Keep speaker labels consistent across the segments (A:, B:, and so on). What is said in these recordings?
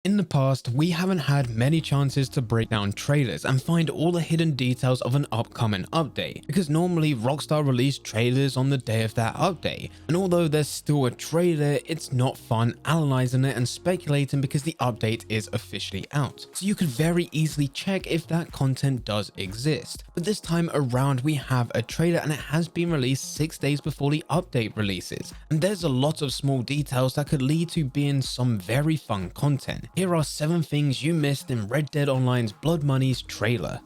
A: In the past, we haven't had many chances to break down trailers and find all the hidden details of an upcoming update, because normally Rockstar release trailers on the day of that update, and although there's still a trailer, it's not fun analyzing it and speculating because the update is officially out. So you could very easily check if that content does exist. But this time around we have a trailer and it has been released 6 days before the update releases, and there's a lot of small details that could lead to being some very fun content. Here are 7 things you missed in Red Dead Online's Blood Money's trailer.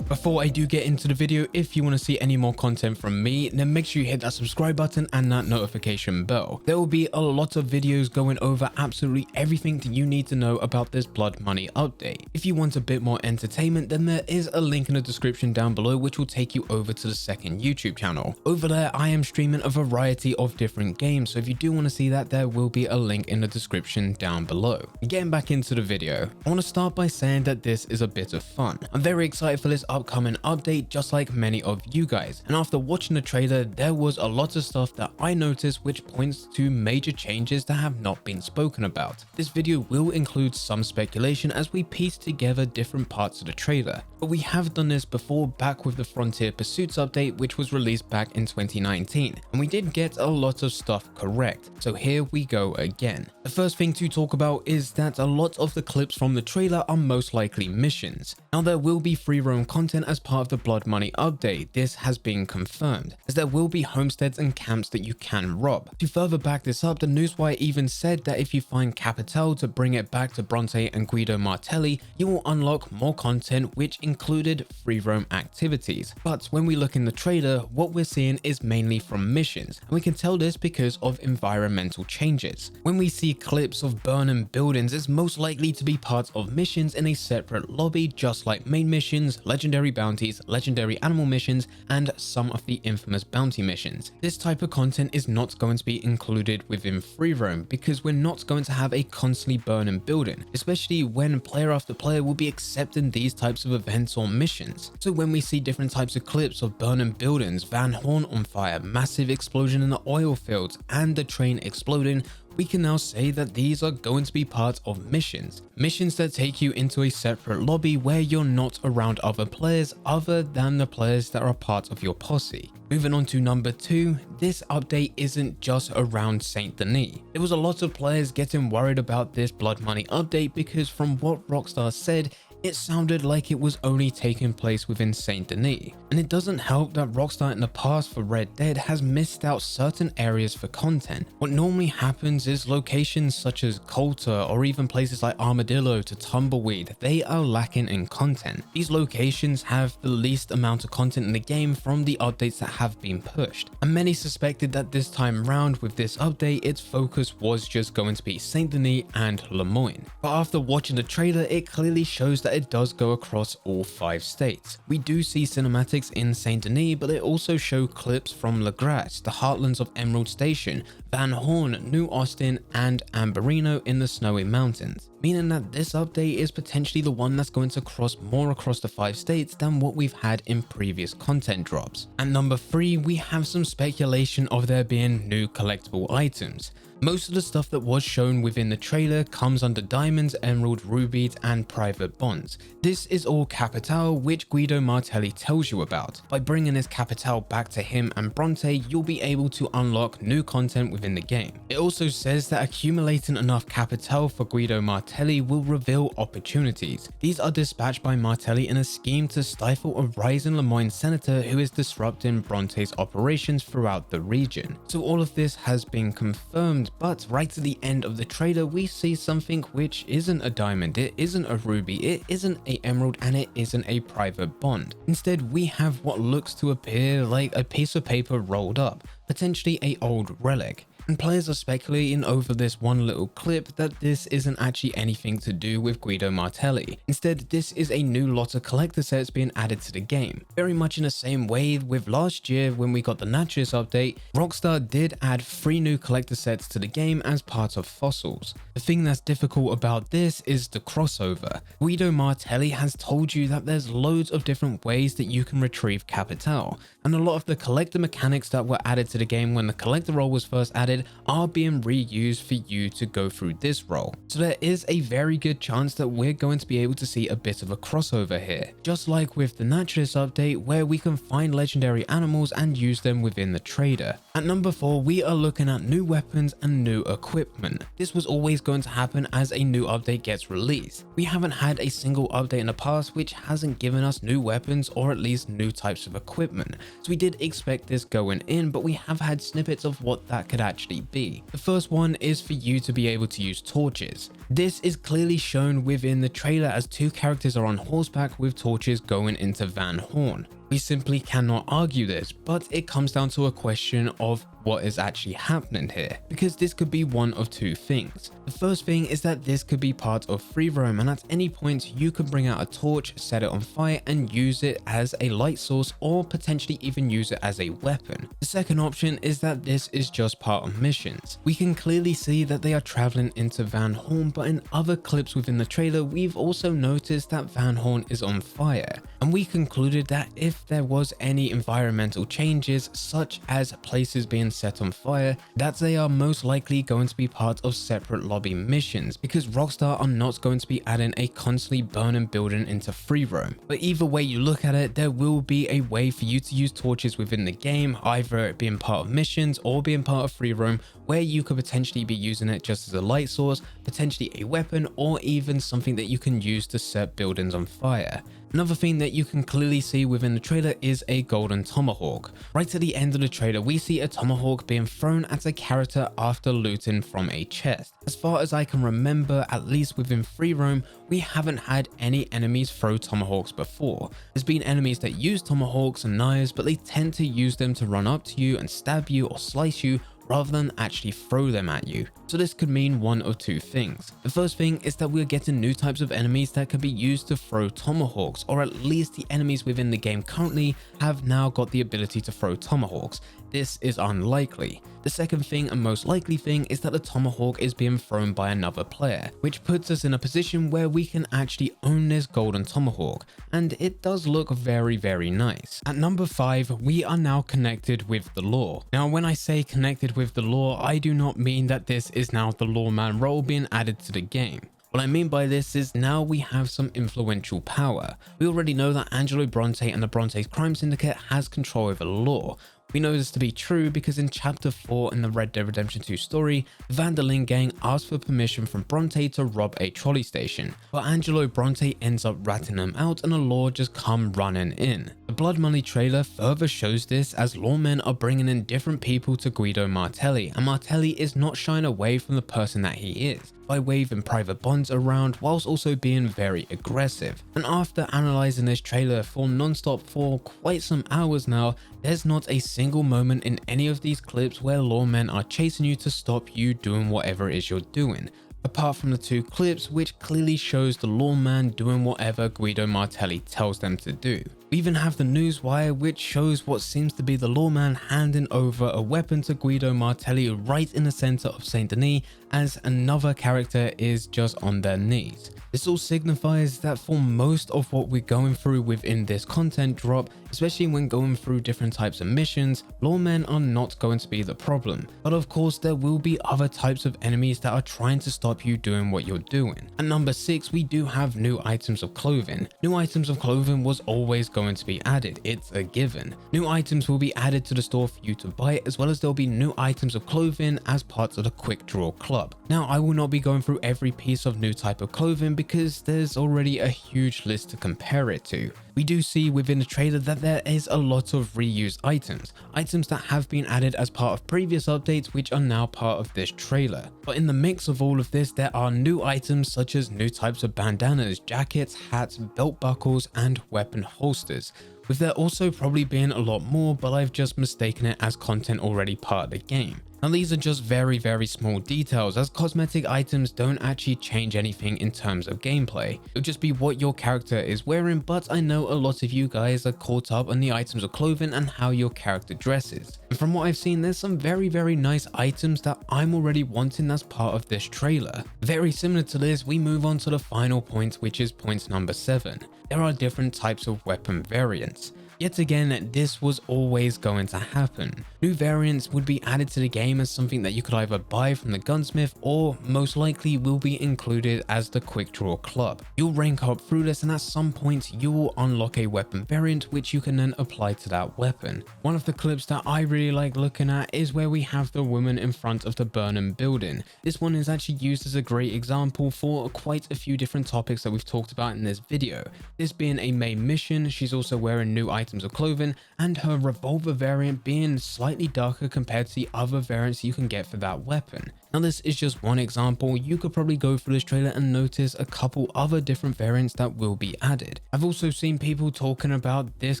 A: Before I do get into the video, if you want to see any more content from me, then make sure you hit that subscribe button and that notification bell. There will be a lot of videos going over absolutely everything that you need to know about this Blood Money update. If you want a bit more entertainment, then there is a link in the description down below which will take you over to the second YouTube channel. Over there, I am streaming a variety of different games, so if you do want to see that, there will be a link in the description down below. Getting back into the video, I want to start by saying that this is a bit of fun. I'm very excited for this upcoming update, just like many of you guys, and after watching the trailer there was a lot of stuff that I noticed which points to major changes that have not been spoken about. This video will include some speculation as we piece together different parts of the trailer, but we have done this before back with the Frontier Pursuits update which was released back in 2019, and we did get a lot of stuff correct, so here we go again. The first thing to talk about is that a lot of the clips from the trailer are most likely missions. Now there will be free roam content as part of the Blood Money update. This has been confirmed, as there will be homesteads and camps that you can rob. To further back this up, the newswire even said that if you find Capital to bring it back to Bronte and Guido Martelli, you will unlock more content which included free roam activities. But when we look in the trailer, what we're seeing is mainly from missions, and we can tell this because of environmental changes. When we see clips of burning buildings, it's most likely to be part of missions in a separate lobby, just like main missions, legendary bounties, legendary animal missions, and some of the infamous bounty missions. This type of content is not going to be included within free roam because we're not going to have a constantly burning building, especially when player after player will be accepting these types of events or missions. So when we see different types of clips of burning buildings, Van Horn on fire, massive explosion in the oil fields, and the train exploding, we can now say that these are going to be part of missions. Missions that take you into a separate lobby where you're not around other players other than the players that are part of your posse. Moving on to number 2, this update isn't just around Saint Denis. There was a lot of players getting worried about this Blood Money update because from what Rockstar said, it sounded like it was only taking place within Saint Denis, and it doesn't help that Rockstar in the past for Red Dead has missed out certain areas for content. What normally happens is locations such as Coulter or even places like Armadillo to Tumbleweed, they are lacking in content. These locations have the least amount of content in the game from the updates that have been pushed, and many suspected that this time round with this update its focus was just going to be Saint Denis and Lemoyne. But after watching the trailer, it clearly shows that it does go across all 5 states. We do see cinematics in Saint Denis, but it also shows clips from La Grasse, the heartlands of Emerald Station, Van Horn, New Austin, and Amberino in the Snowy Mountains, meaning that this update is potentially the one that's going to cross more across the 5 states than what we've had in previous content drops. And number 3, we have some speculation of there being new collectible items. Most of the stuff that was shown within the trailer comes under diamonds, emerald, rubies, and private bonds. This is all Capital, which Guido Martelli tells you about. By bringing this Capital back to him and Bronte, you'll be able to unlock new content within the game. It also says that accumulating enough Capital for Guido Martelli will reveal opportunities. These are dispatched by Martelli in a scheme to stifle a rising Lemoyne senator who is disrupting Bronte's operations throughout the region. So all of this has been confirmed, but right at the end of the trailer we see something which isn't a diamond, it isn't a ruby, it isn't a emerald, and it isn't a private bond. Instead we have what looks to appear like a piece of paper rolled up, potentially a old relic. And players are speculating over this one little clip that this isn't actually anything to do with Guido Martelli. Instead, this is a new lot of collector sets being added to the game. Very much in the same way with last year when we got the Naturalist update, Rockstar did add 3 new collector sets to the game as part of Fossils. The thing that's difficult about this is the crossover. Guido Martelli has told you that there's loads of different ways that you can retrieve Capital, and a lot of the collector mechanics that were added to the game when the collector role was first added are being reused for you to go through this role. So there is a very good chance that we're going to be able to see a bit of a crossover here, just like with the Naturalist update where we can find legendary animals and use them within the trader. At number 4, we are looking at new weapons and new equipment. This was always going to happen as a new update gets released. We haven't had a single update in the past which hasn't given us new weapons or at least new types of equipment, so we did expect this going in, but we have had snippets of what that could actually be. The first one is for you to be able to use torches. This is clearly shown within the trailer as 2 characters are on horseback with torches going into Van Horn. We simply cannot argue this, but it comes down to a question of what is actually happening here, because this could be one of 2 things. The first thing is that this could be part of free roam, and at any point you could bring out a torch, set it on fire and use it as a light source or potentially even use it as a weapon. The second option is that this is just part of missions. We can clearly see that they are traveling into Van Horn, but in other clips within the trailer we've also noticed that Van Horn is on fire, and we concluded that if there was any environmental changes such as places being set on fire, that they are most likely going to be part of separate lobby missions, because Rockstar are not going to be adding a constantly burning building into free roam. But either way you look at it, there will be a way for you to use torches within the game, either it being part of missions or being part of free roam, where you could potentially be using it just as a light source, potentially a weapon, or even something that you can use to set buildings on fire. Another thing that you can clearly see within the trailer is a golden tomahawk. Right at the end of the trailer, we see a tomahawk being thrown at a character after looting from a chest. As far as I can remember, at least within free roam, we haven't had any enemies throw tomahawks before. There's been enemies that use tomahawks and knives, but they tend to use them to run up to you and stab you or slice you, rather than actually throw them at you. So this could mean one of 2 things. The first thing is that we're getting new types of enemies that could be used to throw tomahawks, or at least the enemies within the game currently have now got the ability to throw tomahawks. This is unlikely. The second thing and most likely thing is that the tomahawk is being thrown by another player, which puts us in a position where we can actually own this golden tomahawk, and it does look very, very nice. At number 5, we are now connected with the law. Now when I say connected with the law, I do not mean that this is now the lawman role being added to the game. What I mean by this is now we have some influential power. We already know that Angelo Bronte and the Bronte's crime syndicate has control over the law. We know this to be true because in Chapter 4 in the Red Dead Redemption 2 story, the Van der Linde gang asked for permission from Bronte to rob a trolley station, but Angelo Bronte ends up ratting them out and the law just come running in. The Blood Money trailer further shows this as lawmen are bringing in different people to Guido Martelli, and Martelli is not shying away from the person that he is, by waving private bonds around whilst also being very aggressive. And after analysing this trailer for non-stop for quite some hours now, there's not a single moment in any of these clips where lawmen are chasing you to stop you doing whatever it is you're doing, apart from the 2 clips which clearly shows the lawman doing whatever Guido Martelli tells them to do. We even have the newswire which shows what seems to be the lawman handing over a weapon to Guido Martelli right in the center of Saint Denis as another character is just on their knees. This all signifies that for most of what we're going through within this content drop, especially when going through different types of missions, lawmen are not going to be the problem. But of course there will be other types of enemies that are trying to stop you doing what you're doing. At number 6, we do have new items of clothing. New items of clothing was always going to be added, it's a given. New items will be added to the store for you to buy, as well as there'll be new items of clothing as parts of the quick draw club. Now I will not be going through every piece of new type of clothing because there's already a huge list to compare it to. We do see within the trailer that there is a lot of reused items that have been added as part of previous updates which are now part of this trailer. But in the mix of all of this, there are new items such as new types of bandanas, jackets, hats, belt buckles and weapon holsters, with there also probably being a lot more, but I've just mistaken it as content already part of the game. Now these are just very small details, as cosmetic items don't actually change anything in terms of gameplay. It'll just be what your character is wearing, but I know a lot of you guys are caught up on the items of clothing and how your character dresses. And from what I've seen, there's some very nice items that I'm already wanting as part of this trailer. Very similar to this, we move on to the final point, which is point number 7. There are different types of weapon variants. Yet again, this was always going to happen. New variants would be added to the game as something that you could either buy from the gunsmith or most likely will be included as the quick draw club. You'll rank up through this and at some point you will unlock a weapon variant which you can then apply to that weapon. One of the clips that I really like looking at is where we have the woman in front of the burning building. This one is actually used as a great example for quite a few different topics that we've talked about in this video. This being a main mission, she's also wearing new items of clothing, and her revolver variant being slightly darker compared to the other variants you can get for that weapon. Now this is just one example. You could probably go through this trailer and notice a couple other different variants that will be added. I've also seen people talking about this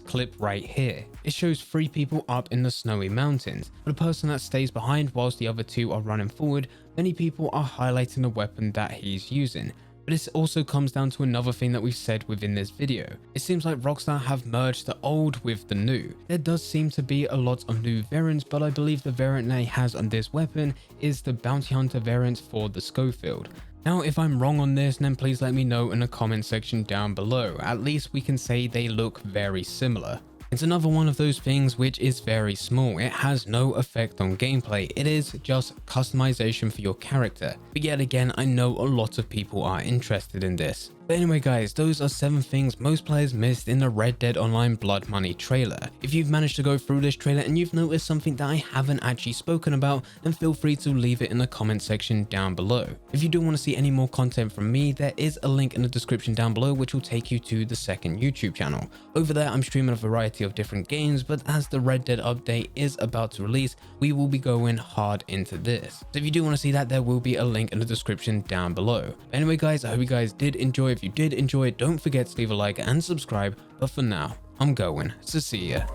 A: clip right here. It shows 3 people up in the snowy mountains, but a person that stays behind whilst the other 2 are running forward. Many people are highlighting the weapon that he's using. But this also comes down to another thing that we've said within this video. It seems like Rockstar have merged the old with the new. There does seem to be a lot of new variants, but I believe the variant that he has on this weapon is the Bounty Hunter variant for the Schofield. Now, if I'm wrong on this, then please let me know in the comment section down below. At least we can say they look very similar. It's another one of those things which is very small. It has no effect on gameplay. It is just customization for your character. But yet again, I know a lot of people are interested in this. But anyway guys, those are 7 things most players missed in the Red Dead Online Blood Money trailer. If you've managed to go through this trailer and you've noticed something that I haven't actually spoken about, then feel free to leave it in the comment section down below. If you do want to see any more content from me, there is a link in the description down below which will take you to the second YouTube channel. Over there I'm streaming a variety of different games, but as the Red Dead update is about to release, we will be going hard into this. So if you do want to see that, there will be a link in the description down below. But anyway guys, I hope you guys did enjoy. If you did enjoy, don't forget to leave a like and subscribe. But for now, I'm going to see ya.